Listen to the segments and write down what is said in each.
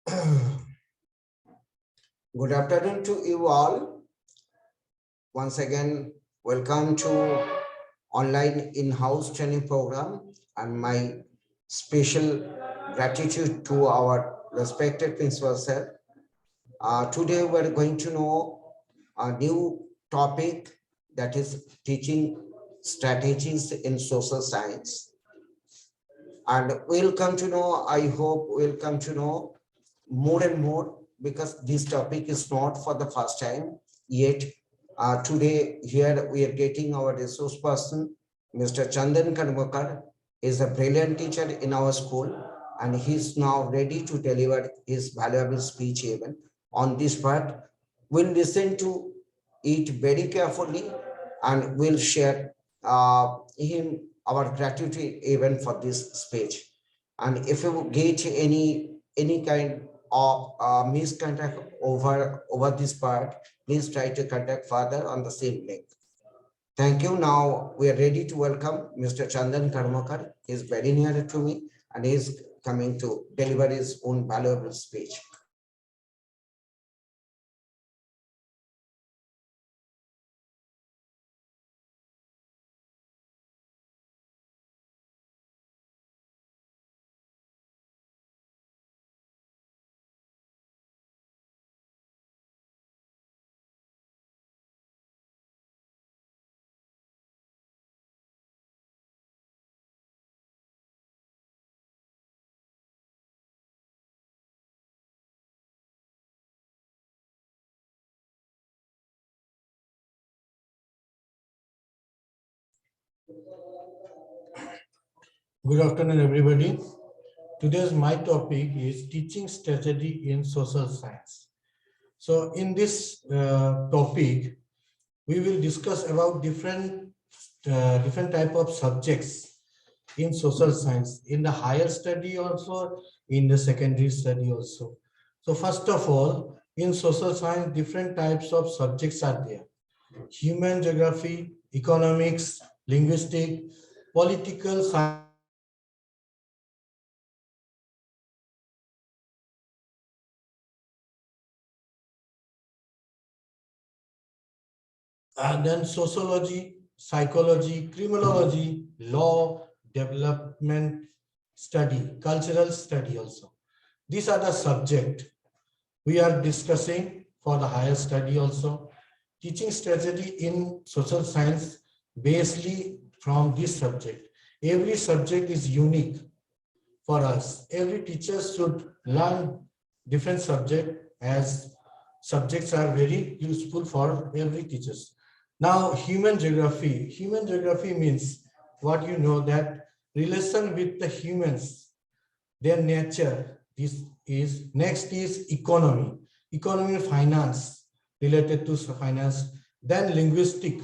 Good afternoon to you all. Once again, welcome to online in-house training program, and my special gratitude to our respected principal sir. Today we're going to know a new topic, that is teaching strategies in social science. And we'll come to know, I hope we'll come to know more and more, because this topic is not for the first time yet. Today here we are getting our resource person, Mr. Chandan Karmakar, is a brilliant teacher in our school, and he's now ready to deliver his valuable speech even on this part. We'll listen to it very carefully, and we'll share him our gratitude even for this speech. And if you get any kind of misconduct over this part, please try to contact further on the same link. Thank you. Now we are ready to welcome Mr. Chandan Karmakar. He is very near to me, and he is coming to deliver his own valuable speech. Good afternoon, everybody. Today's my topic is teaching strategy in social science. So in this topic, we will discuss about different type of subjects in social science, in the higher study also, in the secondary study also. So first of all, in social science, different types of subjects are there. Human geography, economics, linguistic, political science, and then sociology, psychology, criminology, law, development study, cultural study also. These are the subject we are discussing for the higher study also. Teaching strategy in social science basically from this subject. Every subject is unique for us. Every teacher should learn different subject, as subjects are very useful for every teachers. Now, human geography. Human geography means what you know, that relation with the humans, their nature. This is next is economy. Economy and finance, related to finance. Then linguistic.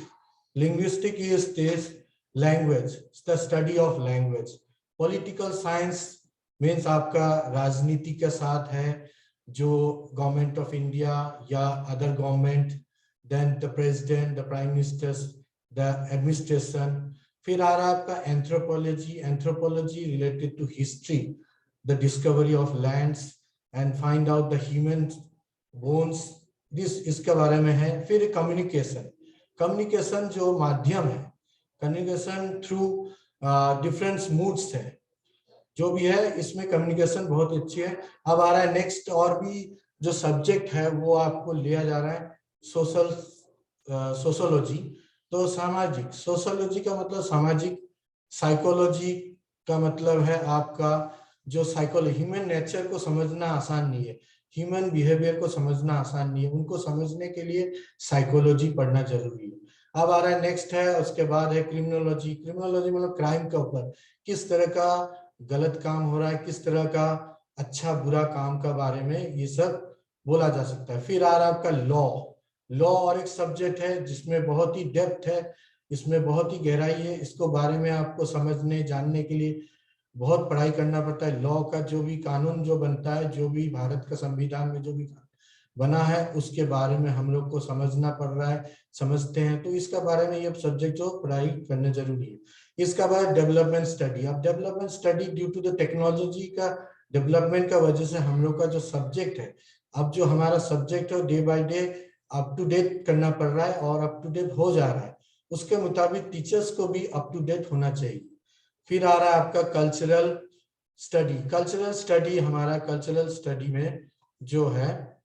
Linguistic is this language, the study of language. Political science means आपका राजनीति के साथ है, जो government of India या other government, then the president, the prime ministers, the administration. फिर आ रहा है आपका anthropology. Anthropology related to history, the discovery of lands and find out the human bones. This इसके बारे में है. फिर communication. Communication जो माध्यम है, communication through different moods है, जो भी है इसमें कम्युनिकेशन बहुत अच्छी है. अब आ रहा है नेक्स्ट, और भी जो सब्जेक्ट है वो आपको लिया जा रहा है सोशोलॉजी. तो सामाजिक, सोशोलॉजी का मतलब सामाजिक, साइकोलॉजी का मतलब है आपका जो साइकोलॉजी, ह्यूमन नेचर को समझना आसान नहीं है, ह्यूमन बिहेवियर को समझना आसान नहीं है, उनको समझने के लिए साइकोलॉजी पढ़ना जरूरी है. अब आ रहा है नेक्स्ट है, उसके बाद है क्रिमिनोलॉजी. क्रिमिनोलॉजी मतलब क्राइम के ऊपर, किस तरह का गलत काम हो रहा है, किस तरह का अच्छा बुरा काम का बारे में ये सब बोला जा सकता है. फिर आ रहा है आपका लॉ. लॉ और एक सब्जेक्ट है जिसमें बहुत ही डेप्थ है, इसमें बहुत ही गहराई है. इसको बारे में आपको समझने जानने के लिए बहुत पढ़ाई करना पड़ता है. लॉ का जो भी कानून जो बनता है, जो भी भारत का संविधान में जो भी बना है, उसके बारे में हम लोग को समझना पड़ रहा है, समझते हैं. तो इसका बारे में ये सब्जेक्ट जो पढ़ाई करना जरूरी है. इसका बाद डेवलपमेंट स्टडी. अब development study due to the technology का डेवलपमेंट का वजह से हम लोग का जो सब्जेक्ट है, अब जो हमारा सब्जेक्ट है day by day up to date करना पड़ रहा है और अप टू डेट हो जा रहा है, उसके मुताबिक टीचर्स को भी अप टू डेट होना चाहिए। फिर आ रहा है आपका कल्चरल स्टडी। कल्चरल स्टडी, हमारा कल्चरल स्टडी में जो है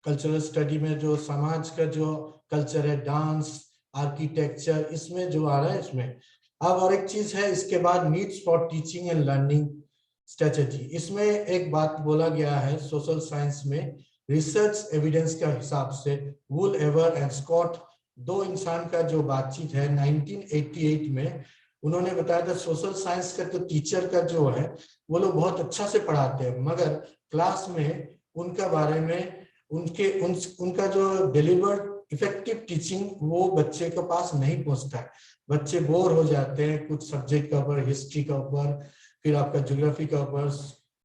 कल्चरल स्टडी में जो समाज का जो कल्चर है, डांस, आर्किटेक्चर, इसमें जो आ रहा है इसमें। अब और एक चीज है इसके बाद, needs for teaching and learning strategy. इसमें एक बात बोला गया है सोशल साइंस में, रिसर्च एविडेंस का हिसाब से वुल एवर एंड स्कॉट, दो इंसान का जो बातचीत है 1988 में, उन्होंने बताया था सोशल साइंस का जो टीचर का जो है वो लोग बहुत अच्छा से पढ़ाते हैं, मगर क्लास में उनका बारे में उनका जो डिलीवर्ड इफेक्टिव टीचिंग वो बच्चे के पास नहीं पहुंचता है। बच्चे बोर हो जाते हैं कुछ सब्जेक्ट का ऊपर, हिस्ट्री का ऊपर, फिर आपका ज्योग्राफी का ऊपर,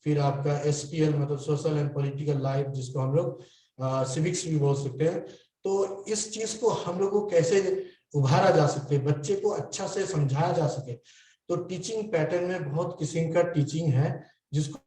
फिर आपका एसपीएल मतलब सोशल एंड पॉलिटिकल लाइफ, जिसको हम लोग सिविक्स भी बोल सकते हैं। तो इस चीज को हम लोग को कैसे उभारा जा सकते हैं, बच्चे को अच्छा से समझाया जा सके। तो टीचिंग पैटर्न में बहुत किस्म का टीचिंग है जिसको